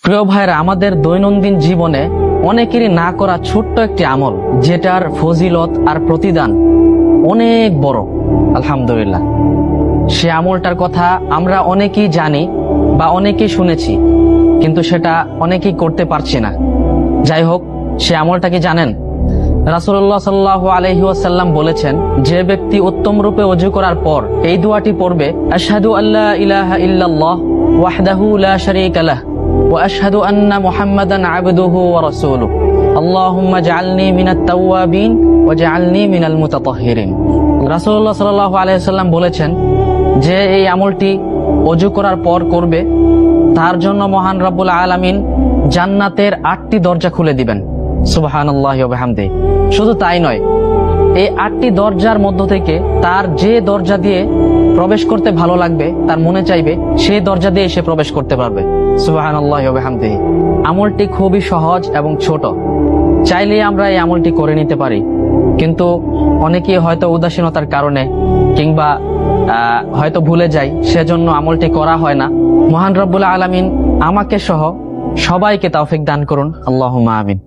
প্রিয় ভাইরা, আমাদের দৈনন্দিন জীবনে অনেকেরই না করা ছোট্ট একটি আমল, যেটার ফজিলত আর প্রতিদান অনেক বড়। আলহামদুলিল্লাহ, সে আমলটার কথা আমরা অনেকেই জানি বা অনেকেই শুনেছি, কিন্তু সেটা অনেকেই করতে পারছি না। যাই হোক, সে আমলটা কি জানেন? রাসূলুল্লাহ সাল্লাল্লাহু আলাইহি ওয়াসাল্লাম বলেছেন, যে ব্যক্তি উত্তম রূপে ওযু করার পর এই দোয়াটি পড়বে, আশহাদু আল্লা ইলাহা ইল্লাল্লাহ ওয়াহদাহু লা শারীকা লাহ ওয়া আশহাদু আন্না মুহাম্মাদান আবদুহু ওয়া রাসূলুহু আল্লাহুম্মা জাআলনি মিনাত তাওয়াবিন ওয়া জাআলনি মিনাল মুতাতাহহিরিন। রাসূলুল্লাহ সাল্লাল্লাহু আলাইহি ওয়াসাল্লাম বলেছেন, যে এই আমলটি ওযু করার পর করবে, তার জন্য মহান রব্বুল আলামিন জান্নাতের 8টি দরজা খুলে দিবেন। সুবহানাল্লাহি ওয়া বিহামদিহি। শুধু তাই নয়, এই 8টি দরজার মধ্য থেকে তার যে দরজা দিয়ে প্রবেশ করতে ভালো লাগবে, তার মনে চাইবে, সেই দরজা দিয়ে সে প্রবেশ করতে পারবে। সুবহানাল্লাহি ওয়া বিহামদিহি। আমলটি খুবই সহজ এবং ছোট, চাইলে আমরা এই আমলটি করে নিতে পারি, কিন্তু অনেকেই হয়তো উদাসীনতার কারণে কিংবা হয়তো ভুলে যায়, সেজন্য আমলটি করা হয় না। মহান রব্বুল আলামিন আমাকে সহ সবাইকে তৌফিক দান করুন। আল্লাহুম্মা আমিন।